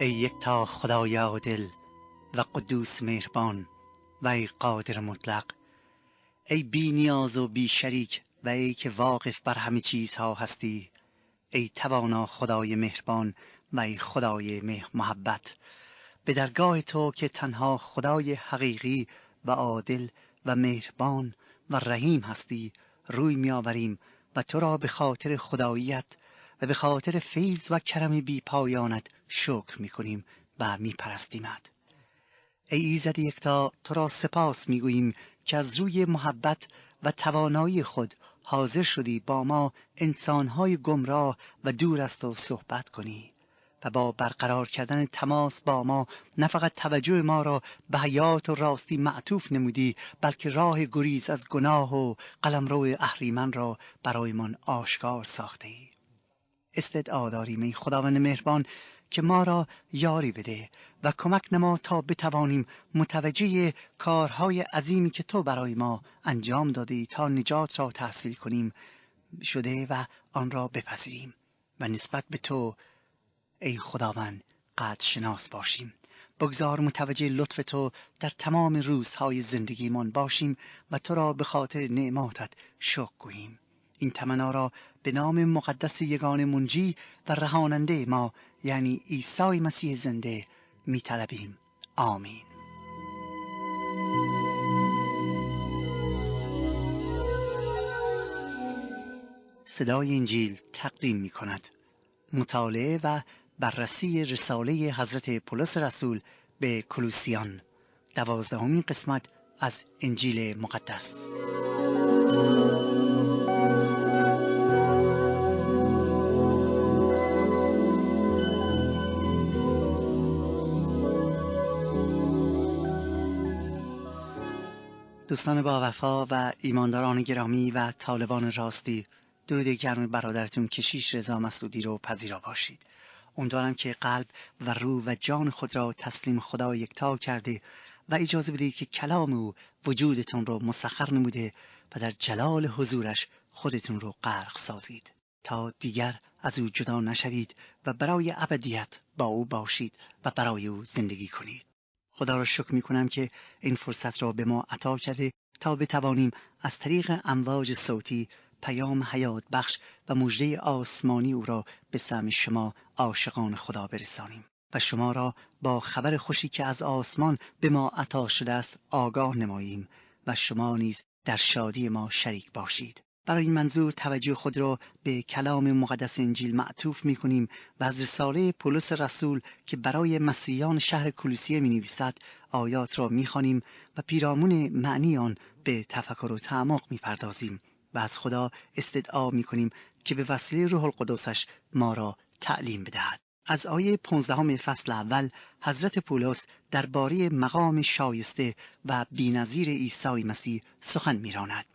ای یکتا خدای عادل و قدوس مهربان و ای قادر مطلق، ای بی نیاز و بی شریک و ای که واقف بر همه چیزها هستی، ای توانا خدای مهربان و ای خدای محبت، به درگاه تو که تنها خدای حقیقی و عادل و مهربان و رحیم هستی روی می آوریم و تو را به خاطر خداییت و به خاطر فیض و کرم بی پایانت شکر می کنیم و می پرستیمت. ای ایزد یکتا، تو را سپاس می گوییم که از روی محبت و توانایی خود حاضر شدی با ما انسانهای گمراه و دور از تو صحبت کنی و با برقرار کردن تماس با ما نه فقط توجه ما را به حیات و راستی معطوف نمودی، بلکه راه گریز از گناه و قلمرو اهریمن را برایمان آشکار ساخته ای. استدعا داریم ای خداوند مهربان که ما را یاری بده و کمک نما تا بتوانیم متوجه کارهای عظیمی که تو برای ما انجام دادی تا نجات را تحصیل کنیم شده و آن را بپذیریم و نسبت به تو ای خداوند قدر شناس باشیم. بگذار متوجه لطف تو در تمام روزهای زندگیمان باشیم و تو را به خاطر نعماتت شکر گوییم. این تمنا را به نام مقدس یگانه منجی و رهاننده ما یعنی عیسی مسیح زنده می طلبیم. آمین. صدای انجیل تقدیم می کند مطالعه و بررسی رساله حضرت پولس رسول به کولوسیان، 12مین قسمت از انجیل مقدس. دوستان با وفا و ایمانداران گرامی و طالبان راستی، درود گرم برادرتون کشیش رضا مسعودی رو پذیرا باشید. امیدوارم که قلب و روح و جان خود را تسلیم خدا یکتا کرده و اجازه بدید که کلام او وجودتون رو مسخر نموده و در جلال حضورش خودتون رو غرق سازید تا دیگر از او جدا نشوید و برای ابدیت با او باشید و برای او زندگی کنید. خدا را شکر می کنم که این فرصت را به ما عطا کرده تا بتوانیم از طریق امواج صوتی پیام حیات بخش و مژده آسمانی او را به سمع شما عاشقان خدا برسانیم و شما را با خبر خوشی که از آسمان به ما عطا شده است آگاه نماییم و شما نیز در شادی ما شریک باشید. برای این منظور توجه خود را به کلام مقدس انجیل معطوف می کنیم و از رساله پولس رسول که برای مسیحیان شهر کولوسیه می نویسد آیات را می خوانیم و پیرامون معنی آن به تفکر و تعمق می پردازیم و از خدا استدعا می کنیم که به وسیله روح القدسش ما را تعلیم بدهد. از آیه 15 فصل اول حضرت پولس درباره مقام شایسته و بی‌نظیر عیسی مسیح سخن می‌راند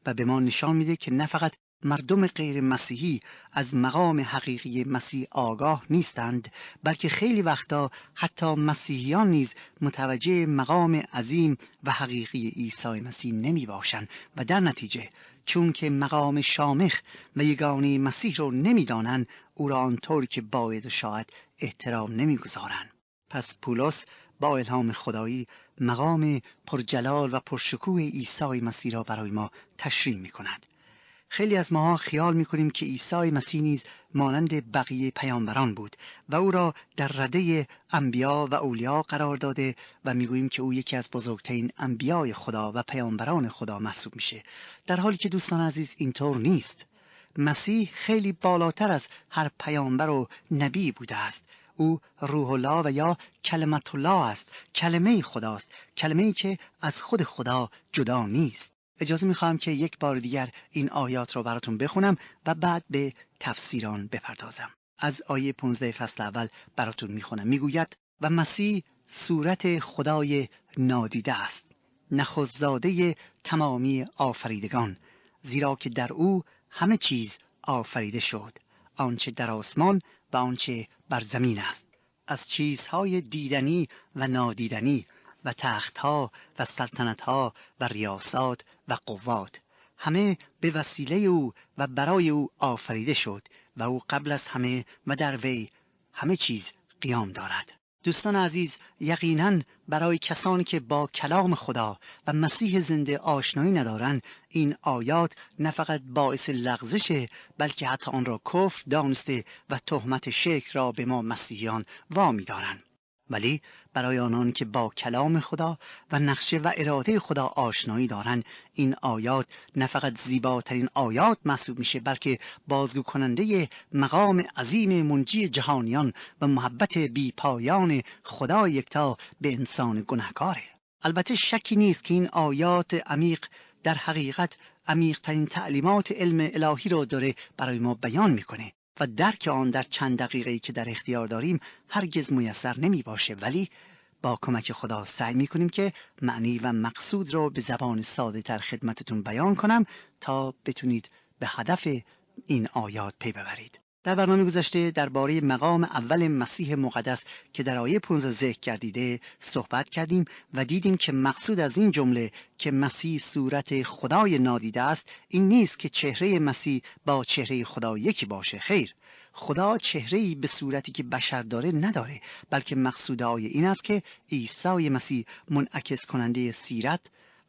و به ما نشان میده که نه فقط مردم غیر مسیحی از مقام حقیقی مسیح آگاه نیستند، بلکه خیلی وقتا حتی مسیحیان نیز متوجه مقام عظیم و حقیقی عیسی مسیح نمی باشند و در نتیجه چون که مقام شامخ و یگانه مسیح رو نمی دانند او را آنطور که باید و شاید احترام نمی گذارند. پس پولس با الهام خدایی مقام پرجلال و پرشکوه عیسی مسیح را برای ما تشریح می کند. خیلی از ما خیال می کنیم که عیسی مسیح نیز مانند بقیه پیامبران بود و او را در رده انبیا و اولیا قرار داده و می گوییم که او یکی از بزرگترین انبیای خدا و پیامبران خدا محسوب میشه، در حالی که دوستان عزیز اینطور نیست. مسیح خیلی بالاتر از هر پیامبر و نبی بوده است. او روح الله و یا کلمت الله است، کلمه خداست، کلمه‌ای که از خود خدا جدا نیست. اجازه می‌خوام که یک بار دیگر این آیات رو براتون بخونم و بعد به تفسیر آن بپردازم. از آیه 15 فصل اول براتون میخونم. میگوید و مسیح صورت خدای نادیده است، نخست‌زاده تمامی آفریدگان، زیرا که در او همه چیز آفریده شد، آنچه در آسمان و آنچه بر زمین است، از چیزهای دیدنی و نادیدنی و تختها و سلطنتها و ریاست و قوات، همه به وسیله او و برای او آفریده شد و او قبل از همه و در وی همه چیز قیام دارد. دوستان عزیز، یقیناً برای کسانی که با کلام خدا و مسیح زنده آشنایی ندارند، این آیات نه فقط باعث لغزش، بلکه حتی آن را کفر دانسته و تهمت شرک را به ما مسیحیان وامی دارند. ولی برای آنان که با کلام خدا و نقشه و اراده خدا آشنایی دارند، این آیات نه فقط زیباترین آیات محسوب میشه، بلکه بازگو کننده مقام عظیم منجی جهانیان و محبت بی پایان خدا یکتا به انسان گناهکاره. البته شکی نیست که این آیات عمیق در حقیقت عمیق‌ترین تعلیمات علم الهی را داره برای ما بیان میکنه و درک آن در چند دقیقه‌ای که در اختیار داریم هرگز میسر نمی باشه، ولی با کمک خدا سعی میکنیم که معنی و مقصود را به زبان ساده تر خدمتتون بیان کنم تا بتونید به هدف این آیات پی ببرید. در برنامه گذشته درباره مقام اول مسیح مقدس که در آیه 15 ذکر گردیده صحبت کردیم و دیدیم که مقصود از این جمله که مسیح صورت خدای نادیده است این نیست که چهره مسیح با چهره خدا یکی باشه. خیر، خدا چهره‌ای به صورتی که بشر داره نداره، بلکه مقصود آیه این است که عیسی مسیح منعکس کننده سیرت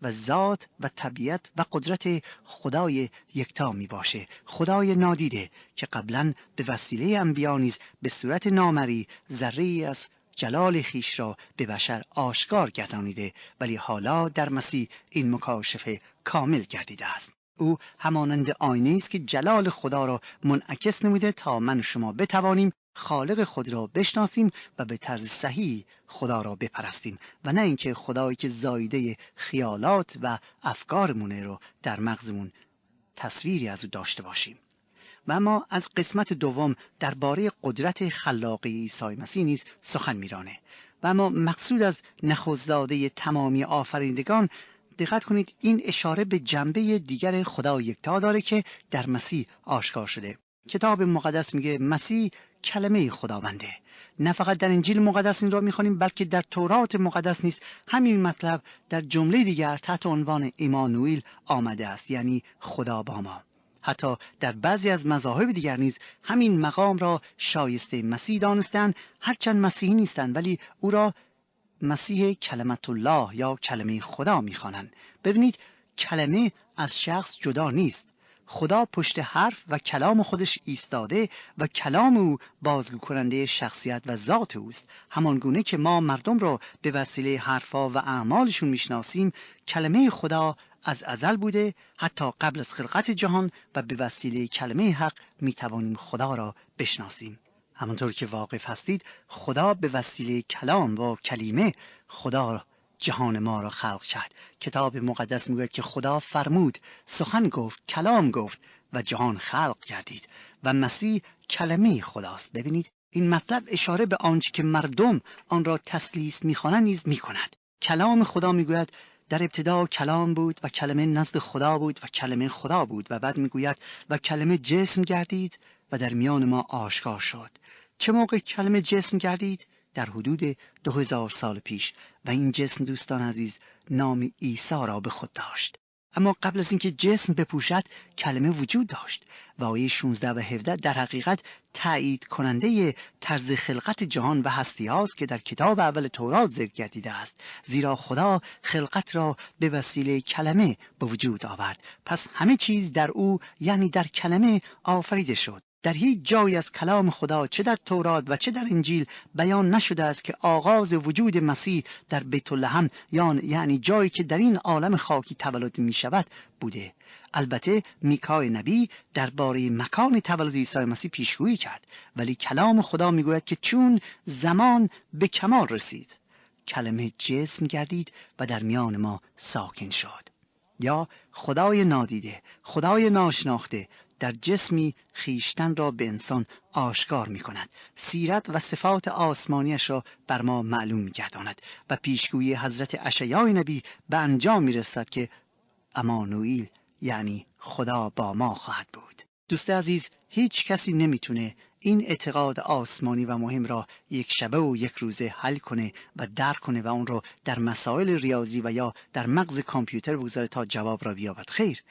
و ذات و طبیعت و قدرت خدای یکتا می باشه، خدای نادیده که قبلا به وسیله انبیا نیز به صورت نامری ذره‌ای از جلال خیش را به بشر آشکار گردانیده، ولی حالا در مسیح این مکاشفه کامل گردیده است. او همانند آینه است که جلال خدا را منعکس نموده تا من و شما بتوانیم خالق خود را بشناسیم و به طرز صحیح خدا را بپرستیم و نه اینکه خدایی که زایده خیالات و افکارمونه رو در مغزمون تصویری از او داشته باشیم. و اما از قسمت دوم درباره قدرت خلاقه عیسی مسیح نیز سخن میرانه. و اما مقصود از نخست‌زاده تمامی آفرینندگان، دقت کنید، این اشاره به جنبه دیگر خدا یکتا داره که در مسیح آشکار شده. کتاب مقدس میگه مسیح کلمه خداونده. نه فقط در انجیل مقدس این را میخوانیم، بلکه در تورات مقدس نیز همین مطلب در جمله دیگر تحت عنوان ایمانوئیل آمده است، یعنی خدا با ما. حتی در بعضی از مذاهب دیگر نیز همین مقام را شایسته مسیح دانستند، هرچند مسیحی نیستند ولی او را مسیح کلمت الله یا کلمه خدا میخوانند. ببینید، کلمه از شخص جدا نیست. خدا پشت حرف و کلام خودش ایستاده و کلام او بازگو کننده شخصیت و ذات اوست. همان گونه که ما مردم را به وسیله حرفا و اعمالشون میشناسیم، کلمه خدا از ازل بوده، حتی قبل از خلقت جهان، و به وسیله کلمه حق میتوانیم خدا را بشناسیم. همانطور که واقف هستید، خدا به وسیله کلام و کلمه خدا جهان ما را خلق کرد. کتاب مقدس میگوید که خدا فرمود، سخن گفت، کلام گفت و جهان خلق گردید و مسیح کلمه خداست. ببینید، این مطلب اشاره به آنچه که مردم آن را تثلیث می‌خوانند نیز می‌کند. کلام خدا میگوید در ابتدا کلام بود و کلمه نزد خدا بود و کلمه خدا بود، و بعد میگوید و کلمه جسم گردید و در میان ما آشکار شد. چه موقع کلمه جسم گردید؟ در حدود 2000 سال پیش، و این جسم دوستان عزیز نام عیسی را به خود داشت. اما قبل از اینکه جسم بپوشد کلمه وجود داشت و آیه 16 و 17 در حقیقت تایید کننده طرز خلقت جهان و هستی هاست که در کتاب اول تورات ذکر گردیده است، زیرا خدا خلقت را به وسیله کلمه به وجود آورد. پس همه چیز در او، یعنی در کلمه، آفریده شد. در هیچ جایی از کلام خدا، چه در تورات و چه در انجیل، بیان نشده است که آغاز وجود مسیح در بیت لحم، یعنی جایی که در این عالم خاکی تولد می شود، بوده. البته میکای نبی درباره مکان تولد عیسی مسیح پیشگویی کرد، ولی کلام خدا میگوید که چون زمان به کمال رسید، کلمه جسم گردید و در میان ما ساکن شد. یا خدای نادیده، خدای ناشناخته در جسمی خیشتن را به انسان آشکار می کند، سیرت و صفات آسمانیش را بر ما معلوم می گرداند و پیشگویی حضرت اشعیای نبی به انجام می رسد که امانوئیل، یعنی خدا با ما خواهد بود. دوست عزیز، هیچ کسی نمیتونه این اعتقاد آسمانی و مهم را یک شبه و یک روزه حل کنه و درک کنه و اون رو در مسائل ریاضی و یا در مغز کامپیوتر بگذاره تا جواب را بیابد. خیر،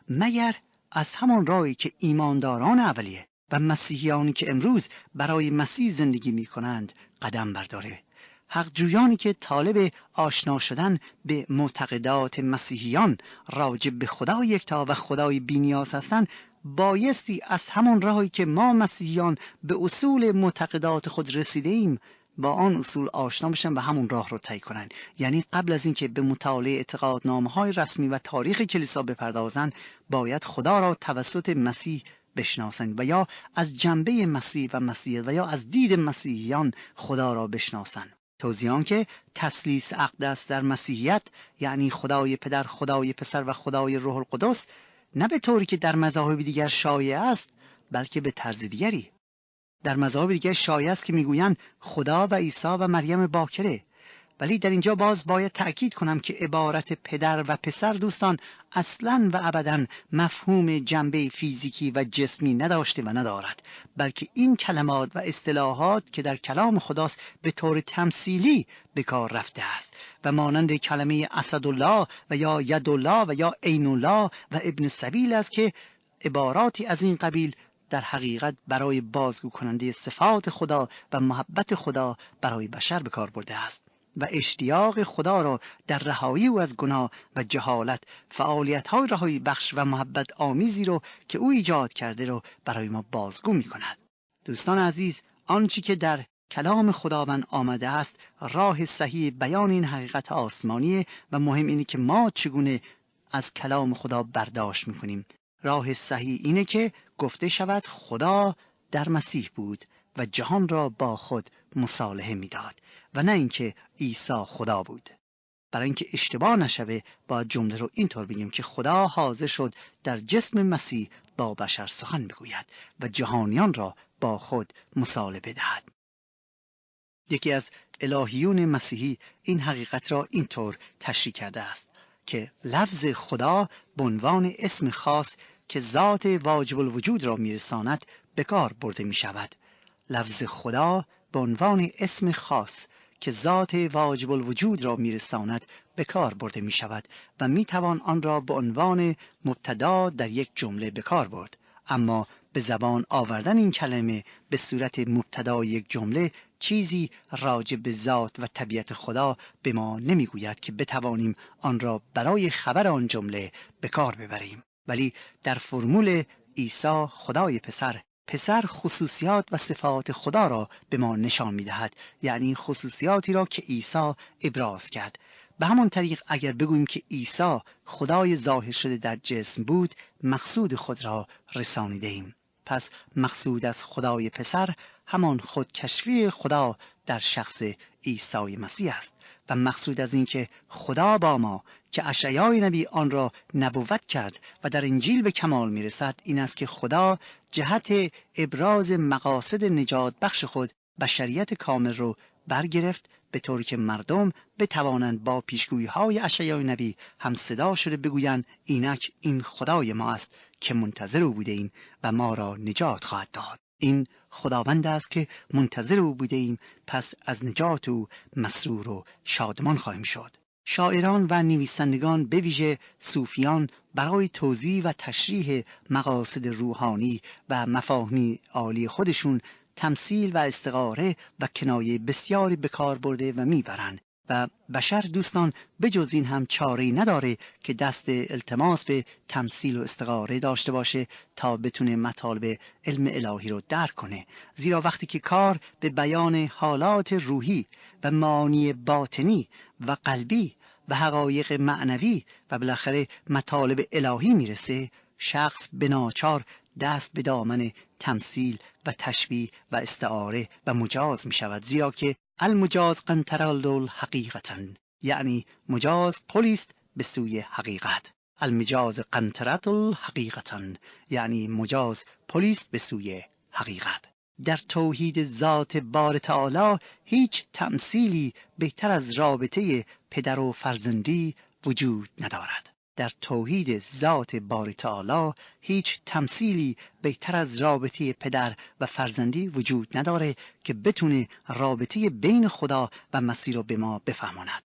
مگر از همان راهی که ایمانداران اولیه و مسیحیانی که امروز برای مسیح زندگی می کنند قدم برداره حقجویانی که طالب آشنا شدن به معتقدات مسیحیان راجع به خدا یکتا و خدای بی‌نیاز هستند، بایستی از همون راهی که ما مسیحیان به اصول معتقدات خود رسیده ایم با آن اصول آشنا بشن و همون راه رو طی کنن. یعنی قبل از اینکه به مطالعه اعتقادنامه‌های رسمی و تاریخ کلیسا بپردازند، باید خدا را توسط مسیح بشناسند و یا از جنبه مسیح و مسیحیت و یا از دید مسیحیان خدا را بشناسند. توضیحم که تثلیث اقدس در مسیحیت یعنی خدای پدر، خدای پسر و خدای روح القدس، نه به طوری که در مذاهب دیگر شایع است، بلکه به طرز دیگری. در مذاهب دیگر شایع است که میگویند خدا و عیسی و مریم باکره، ولی در اینجا باز باید تأکید کنم که عبارت پدر و پسر دوستان اصلاً و ابداً مفهوم جنبه فیزیکی و جسمی نداشته و ندارد، بلکه این کلمات و اصطلاحات که در کلام خداست به طور تمثیلی به کار رفته است و مانند کلمه اسدالله و یا یدالله و یا عینالله و ابن سبیل است که عباراتی از این قبیل در حقیقت برای بازگو کننده صفات خدا و محبت خدا برای بشر به کار برده است و اشتیاق خدا را در رهایی او از گناه و جهالت، فعالیت‌های رهایی بخش و محبت آمیزی رو که او ایجاد کرده رو برای ما بازگو می‌کند. دوستان عزیز، آنچه که در کلام خداوند آمده است راه صحیح بیان این حقیقت آسمانیه و مهم اینه که ما چگونه از کلام خدا برداشت می‌کنیم. راه صحیح اینه که گفته شود خدا در مسیح بود و جهان را با خود مصالحه می‌داد و نه اینکه عیسی خدا بود. برای اینکه اشتباه نشوه باید جمله رو اینطور بگیم که خدا حاضر شد در جسم مسیح با بشر سخن بگوید و جهانیان را با خود مصالحه بدهد. یکی از الهیون مسیحی این حقیقت را اینطور تشریح کرده است که لفظ خدا به عنوان اسم خاص که ذات واجب الوجود را میرساند به کار برده می شود. لفظ خدا به عنوان اسم خاص که ذات واجب الوجود را میرساند به کار برده می شود و می توان آن را به عنوان مبتدا در یک جمله به کار برد. اما به زبان آوردن این کلمه به صورت مبتدای یک جمله چیزی راجع به ذات و طبیعت خدا به ما نمیگوید که بتوانیم آن را برای خبر آن جمله به کار ببریم. ولی در فرمول عیسی خدای پسر خصوصیات و صفات خدا را به ما نشان می‌دهد، یعنی خصوصیاتی را که عیسی ابراز کرد. به همان طریق اگر بگوییم که عیسی خدای ظاهر شده در جسم بود، مقصود خود را رسانیده ایم. پس مقصود از خدای پسر همان خودکشفی خدا در شخص عیسی مسیح است و مقصود از این که خدا با ما که اشعیای نبی آن را نبوت کرد و در انجیل به کمال میرسد این است که خدا جهت ابراز مقاصد نجات بخش خود بشریت کامل رو برگرفت به طوری که مردم بتوانند با پیشگویی های اشعیای نبی هم صدا شده بگویند اینک این خدای ما است که منتظر او بوده ایم و ما را نجات خواهد داد. این خداوند است که منتظر او بوده ایم، پس از نجات او مسرور و شادمان خواهیم شد. شاعران و نویسندگان به ویژه صوفیان برای توضیح و تشریح مقاصد روحانی و مفاهیم عالی خودشون تمثیل و استعاره و کنایه بسیاری به کار برده و میبرند و بشر دوستان بجز این هم چاره‌ای نداره که دست التماس به تمثیل و استعاره داشته باشه تا بتونه مطالب علم الهی رو درک کنه. زیرا وقتی که کار به بیان حالات روحی و معانی باطنی و قلبی و حقایق معنوی و بالاخره مطالب الهی میرسه، شخص به ناچار دست به دامن تمثیل و تشبیه و استعاره و مجاز می شود، زیرا که المجاز قنطرة حقیقتا، یعنی مجاز پلیست به سوی حقیقت. المجاز قنطرة حقیقتا، یعنی مجاز پلیست به سوی حقیقت. در توحید ذات بار تعالی هیچ تمثیلی بهتر از رابطه پدر و فرزندی وجود ندارد. در توحید ذات باری تعالی هیچ تمثیلی بهتر از رابطه پدر و فرزندی وجود نداره که بتونه رابطه بین خدا و مسیح رو به ما بفهماند.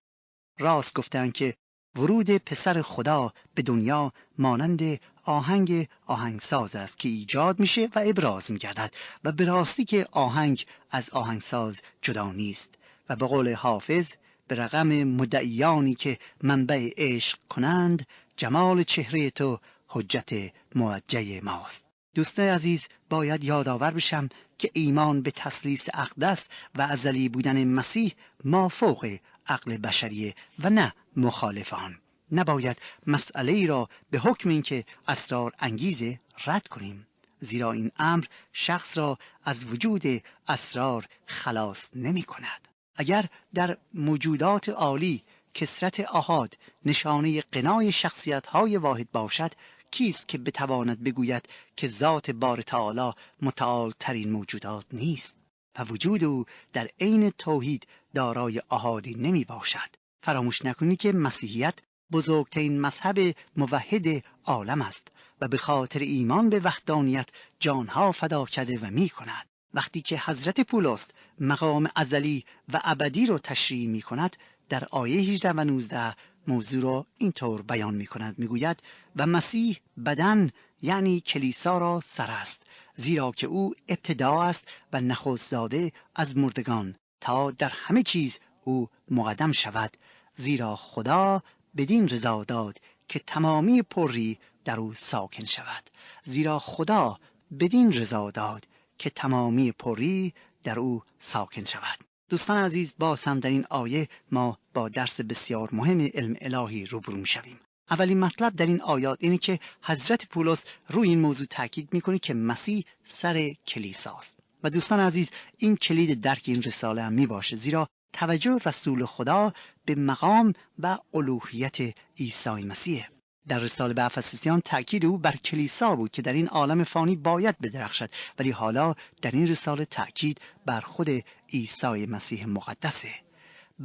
راست گفتن که ورود پسر خدا به دنیا مانند آهنگ آهنگساز است که ایجاد میشه و ابراز میگردد و به راستی که آهنگ از آهنگساز جدا نیست و به قول حافظ به رقم مدعیانی که منبع عشق کنند، جمال چهره تو حجت موجه ماست. دوستان عزیز، باید یادآور بشم که ایمان به تثلیث اقدس و ازلی بودن مسیح مافوق عقل بشریه و نه مخالف آن. نباید مسئله را به حکم اینکه اسرار انگیزه رد کنیم، زیرا این امر شخص را از وجود اسرار خلاص نمی کند. اگر در موجودات عالی کثرت آحاد نشانه غنای شخصیت‌های واحد باشد، کیست که بتواند بگوید که ذات باری تعالی متعال ترین موجودات نیست و وجود او در عین توحید دارای آحادی نمی باشد؟ فراموش نکنید که مسیحیت بزرگترین مذهب موحد عالم است و به خاطر ایمان به وحدانیت جانها فدا کرده و می کند. وقتی که حضرت پولس مقام ازلی و ابدی رو تشریح می کند، در آیه 18 و 19 موضوع را اینطور بیان می کند. می گوید و مسیح بدن یعنی کلیسا را سر است، زیرا که او ابتدا است و نخست زاده از مردگان، تا در همه چیز او مقدم شود. زیرا خدا بدین رضا داد که تمامی پری در او ساکن شود. زیرا خدا بدین رضا داد که تمامی پری در او ساکن شود. دوستان عزیز، باز هم در این آیه ما با درس بسیار مهم علم الهی روبرو می‌شویم. اولین مطلب در این آیات اینه که حضرت پولس روی این موضوع تاکید می‌کنه که مسیح سر کلیساست. و دوستان عزیز، این کلید درک این رساله هم میباشه، زیرا توجه رسول خدا به مقام و الوهیت عیسی مسیح. در رساله به افسوسیان تأکید او بر کلیسا بود که در این عالم فانی باید بدرخشد، ولی حالا در این رساله تأکید بر خود عیسی مسیح مقدسه.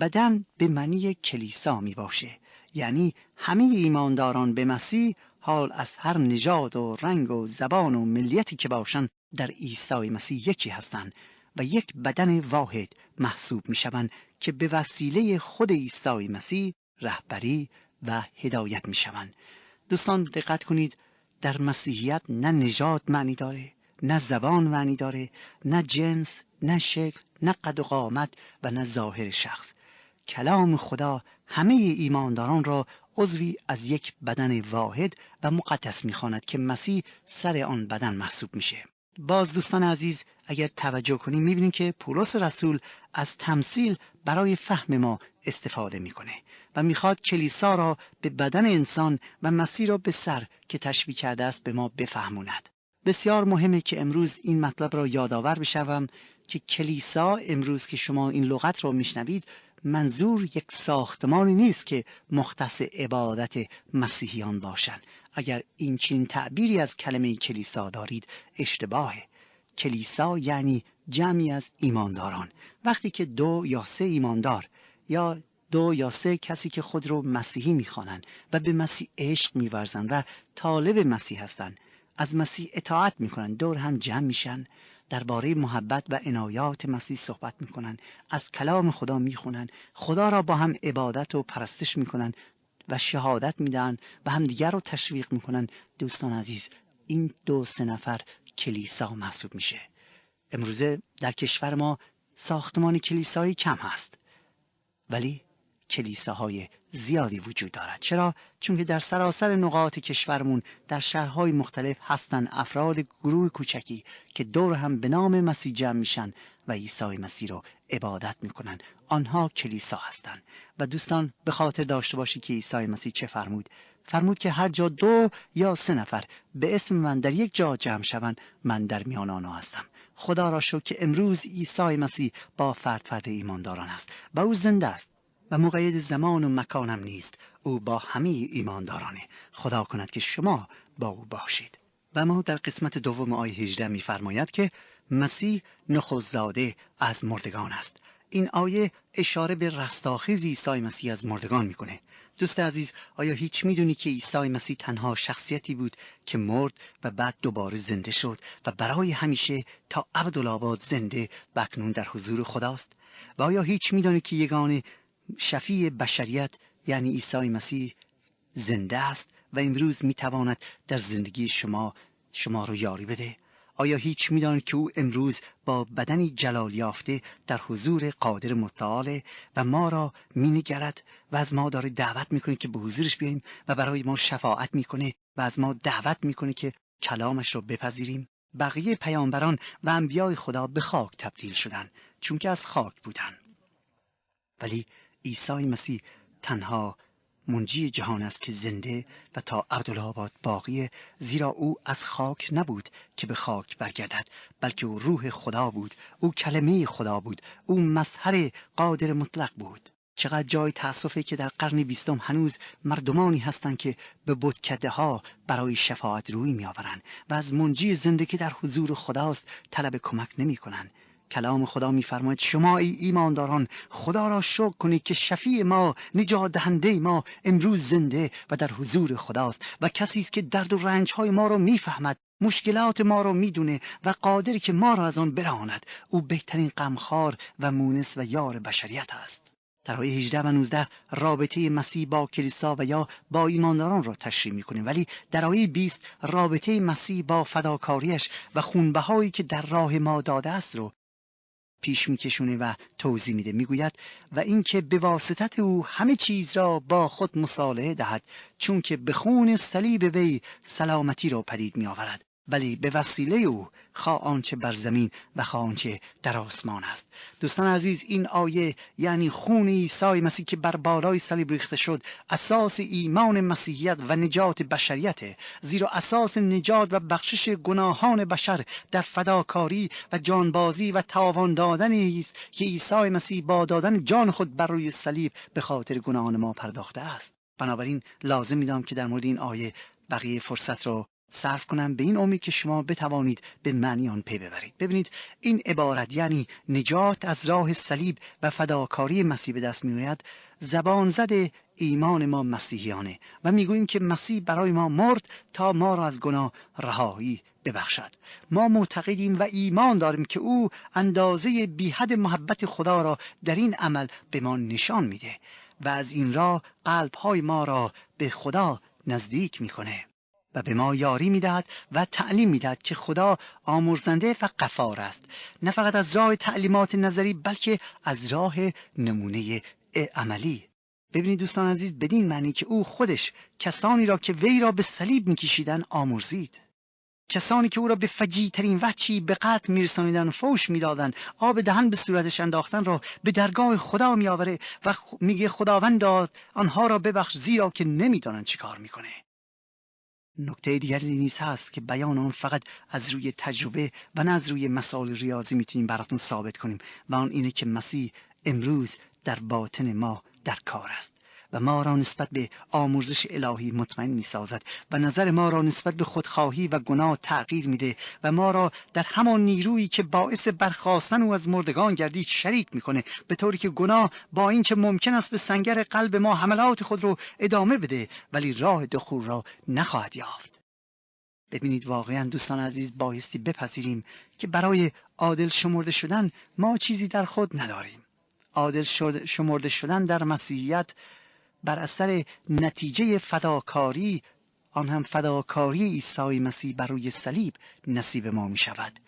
بدن به معنی کلیسا می باشه، یعنی همه ایمانداران به مسیح، حال از هر نژاد و رنگ و زبان و ملیتی که باشند، در عیسی مسیح یکی هستند و یک بدن واحد محسوب می شوند که به وسیله خود عیسی مسیح رهبری و هدایت می شوند. دوستان دقت کنید، در مسیحیت نه نژاد معنی داره، نه زبان معنی داره، نه جنس، نه شکل، نه قد و قامت و نه ظاهر شخص. کلام خدا همه ایمانداران را عضوی از یک بدن واحد و مقدس می‌خواند که مسیح سر آن بدن محسوب میشه. باز دوستان عزیز، اگر توجه کنیم می‌بینیم که پولس رسول از تمثیل برای فهم ما استفاده می‌کنه و می‌خواد کلیسا را به بدن انسان و مسیح را به سر که تشبیه کرده است به ما بفهموند. بسیار مهمه که امروز این مطلب را یادآور بشوم که کلیسا امروز که شما این لغت را میشنوید، منظور یک ساختمانی نیست که مختص عبادت مسیحیان باشند. اگر این چنین تعبیری از کلمه کلیسا دارید، اشتباهه. کلیسا یعنی جمعی از ایمانداران. وقتی که 2 یا 3 ایماندار یا 2 یا 3 کسی که خود رو مسیحی میخوانند و به مسیح عشق میورزند و طالب مسیح هستند، از مسیح اطاعت میکنن، دور هم جمع میشن، درباره محبت و عنایات مسیح صحبت میکنن، از کلام خدا میخونن، خدا را با هم عبادت و پرستش میکنن و شهادت میدن و هم دیگر رو تشویق میکنن. دوستان عزیز، این 2-3 نفر کلیسا محسوب میشه. امروزه در کشور ما ساختمان کلیسایی کم هست، ولی کلیساهای زیادی وجود دارد. چرا؟ چون که در سراسر نقاط کشورمون در شهرهای مختلف هستن افراد گروه کوچکی که دور هم به نام مسیح جمع میشن و عیسی مسیح رو عبادت میکنن. آنها کلیسا هستن. و دوستان به خاطر داشته باشید که عیسی مسیح چه فرمود؟ فرمود که هر جا 2 یا 3 نفر به اسم من در یک جا جمع شوند، من در میان آنها هستم. خدا را شکر که امروز عیسی مسیح با فرد ایمانداران است و او زنده است و مقید زمان و مکانم نیست. او با همه ایماندارانه. خدا کند که شما با او باشید. و ما در قسمت دوم آیه 18 می‌فرماید که مسیح نخست زاده از مردگان است. این آیه اشاره به رستاخیز عیسی مسیح از مردگان میکنه. دوست عزیز، آیا هیچ میدونی که عیسی مسیح تنها شخصیتی بود که مرد و بعد دوباره زنده شد و برای همیشه تا ابدالآباد زنده و اکنون در حضور خداست؟ و آیا هیچ میدونی که یگانه شفیع بشریت یعنی عیسی مسیح زنده است و امروز میتواند در زندگی شما رو یاری بده؟ آیا هیچ می‌دانید که او امروز با بدنی جلال یافته در حضور قادر متعال و ما را می‌نگرد و از ما داره دعوت می‌کنه که به حضورش بیاییم و برای ما شفاعت می‌کنه و از ما دعوت می‌کنه که کلامش را بپذیریم؟ بقیه پیامبران و انبیای خدا به خاک تبدیل شدند چون که از خاک بودند، ولی عیسی مسیح تنها منجی جهان است که زنده و تا ابدالآباد باقیه، زیرا او از خاک نبود که به خاک برگردد، بلکه او روح خدا بود، او کلمه خدا بود، او مظهر قادر مطلق بود. چقدر جای تأسفه که در قرن 20 هنوز مردمانی هستند که به بتکده ها برای شفاعت روی می آورند و از منجی زنده که در حضور خداست طلب کمک نمی کنند. کلام خدا می‌فرماید شما ای ایمانداران خدا را شکر کنید که شفیع ما، نجات دهنده ما امروز زنده و در حضور خداست و کسی است که درد و رنج‌های ما را می‌فهمد، مشکلات ما را می‌دونه و قادر که ما را از آن براند. او بهترین غمخوار و مونس و یار بشریت است. در آیه 18 و 19 رابطه مسیح با کلیسا و یا با ایمانداران را تشریح می‌کنه، ولی در آیه 20 رابطه مسیح با فداکاریش و خونبهایی که در راه ما داده است رو پیش میکشونه و توضیح میده. میگوید و اینکه به واسطت او همه چیز را با خود مصالحه دهد، چون که به خون صلیب وی سلامتی را پدید می آورد، ولی به وسیله او خواه آنچه بر زمین و خواه آنچه در آسمان است. دوستان عزیز، این آیه یعنی خون عیسی مسیح که بر بالای صلیب ریخته شد اساس ایمان مسیحیت و نجات بشریت، زیرا اساس نجات و بخشش گناهان بشر در فداکاری و جانبازی و تاوان دادن است که عیسی مسیح با دادن جان خود بر روی صلیب به خاطر گناهان ما پرداخته است. بنابراین لازم می‌دانم که در مورد این آیه بقیه فرصت رو صرف کنم به این امید که شما بتوانید به معنی آن پی ببرید. ببینید این عبارت یعنی نجات از راه صلیب و فداکاری مسیح به دست می‌آید زبان زده ایمان ما مسیحیانه و میگوییم که مسیح برای ما مرد تا ما را از گناه رهایی ببخشد. ما معتقدیم و ایمان داریم که او اندازه بی‌حد محبت خدا را در این عمل به ما نشان میده و از این راه قلب‌های ما را به خدا نزدیک میکنه و به ما یاری میدهد و تعلیم میدهد که خدا آمرزنده و غفار است، نه فقط از راه تعلیمات نظری بلکه از راه نمونه عملی. ببینید دوستان عزیز، بدین معنی که او خودش کسانی را که وی را به صلیب میکشیدن آمرزید، کسانی که او را به فجیع‌ترین وجهی به قتل میرسانیدن، فوش میدادن، آب دهن به صورتش انداختن را به درگاه خدا میآوره و میگه خداوند آنها را ببخش زیرا که نمیدانند چه کار میکنه. نکته دیگری نیز هست که بیان آن فقط از روی تجربه و نه از روی مسائل ریاضی میتونیم براتون ثابت کنیم و آن اینه که مسیح امروز در باطن ما در کار است و ما را نسبت به آمرزش الهی مطمئن می‌سازد و نظر ما را نسبت به خودخواهی و گناه تغییر میده و ما را در همان نیرویی که باعث برخاستن او از مردگان گردید شریک میکنه، به طوری که گناه با اینکه ممکن است به سنگر قلب ما حملات خود رو ادامه بده ولی راه دخول را نخواهد یافت. ببینید واقعا دوستان عزیز بایستی بپذیریم که برای عادل شمرده شدن ما چیزی در خود نداریم. عادل شمرده شدن در مسیحیت بر اثر نتیجه فداکاری، آن هم فداکاری عیسی مسیح بر روی صلیب نصیب ما می شود،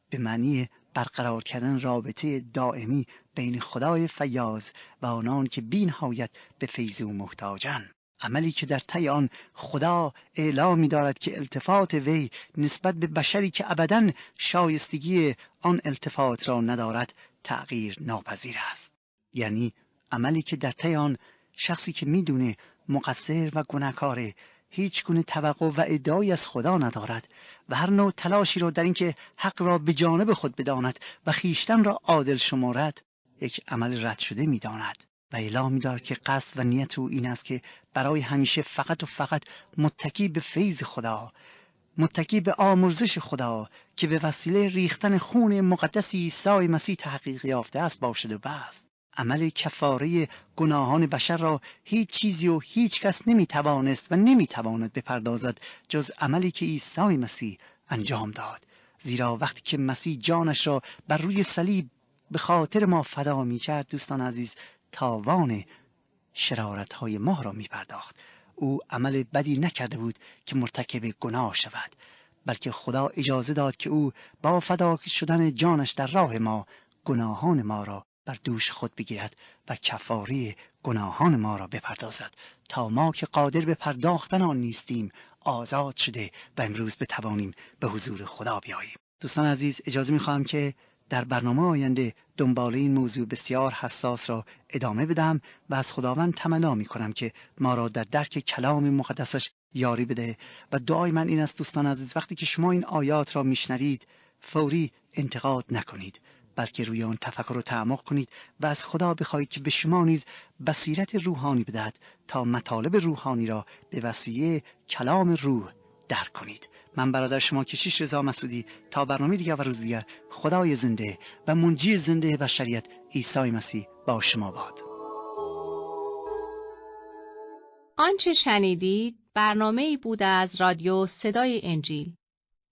به معنی برقرار کردن رابطه دائمی بین خدای فیاض و آنان که بی نهایت به فیض او محتاجند. عملی که در طی آن خدا اعلام می دارد که التفات وی نسبت به بشری که ابداً شایستگی آن التفات را ندارد تغییر ناپذیر است. یعنی عملی که در طی آن شخصی که میدونه مقصر و گناهکاره هیچ گونه توقع و ادعایی از خدا ندارد و هر نوع تلاشی را در اینکه حق را به جانب خود بداند و خیشتن را عادل شمارد یک عمل رد شده میداند و اعلام می‌دارد که قصد و نیت او این است که برای همیشه فقط و فقط متکی به فیض خدا، متکی به آمرزش خدا که به وسیله ریختن خون مقدس عیسی مسیح تحقیق یافته است باشد و بس. عمل کفاره گناهان بشر را هیچ چیزی و هیچ کس نمیتوانست و نمیتواند بپردازد جز عملی که عیسی مسیح انجام داد، زیرا وقتی که مسیح جانش را بر روی صلیب به خاطر ما فدا می‌کرد دوستان عزیز تاوان شرارت‌های ما را می‌پرداخت. او عمل بدی نکرده بود که مرتکب گناه شود، بلکه خدا اجازه داد که او با فدا شدن جانش در راه ما گناهان ما را بر دوش خود بگیرد و کفاره گناهان ما را بپردازد تا ما که قادر به پرداختن آن نیستیم آزاد شده و امروز بتوانیم به حضور خدا بیاییم. دوستان عزیز، اجازه می‌خواهم که در برنامه آینده دنباله این موضوع بسیار حساس را ادامه بدم و از خداوند تمنا می‌کنم که ما را در درک کلام مقدسش یاری بده و دعای من این است دوستان عزیز، وقتی که شما این آیات را میشنوید فوری انتقاد نکنید، بلکه روی آن تفکر و تعمق کنید و از خدا بخواهید که به شما نیز بصیرت روحانی بدهد تا مطالب روحانی را به وسیله کلام روح درک کنید. من برادر شما کشیش رضا مسعودی تا برنامه دیگر و روز دیگر، خدای زنده و منجی زنده بشریت عیسی مسیح با شما باد. آنچه شنیدید برنامه‌ای بود از رادیو صدای انجیل.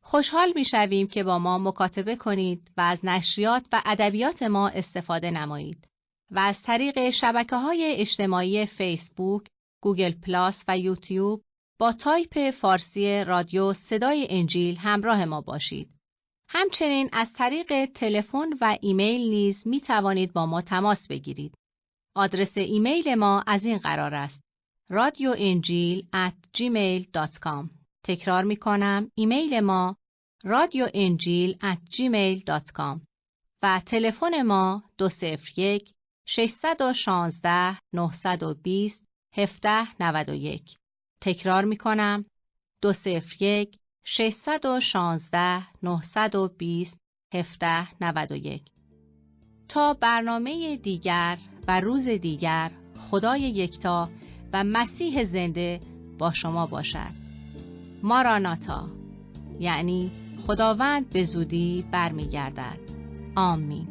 خوشحال می‌شویم که با ما مکاتبه کنید و از نشریات و ادبیات ما استفاده نمایید و از طریق شبکه‌های اجتماعی فیسبوک، گوگل پلاس و یوتیوب با تایپ فارسی رادیو صدای انجیل همراه ما باشید. همچنین از طریق تلفن و ایمیل نیز می توانید با ما تماس بگیرید. آدرس ایمیل ما از این قرار است: radioenjil@gmail.com. تکرار می کنم، ایمیل ما radioenjil@gmail.com و تلفن ما 201 616 920 1791. تکرار می کنم، 201 616 920 1791. تا برنامه دیگر و روز دیگر، خدای یکتا و مسیح زنده با شما باشد. ماراناتا، یعنی خداوند به زودی برمیگردد. آمین.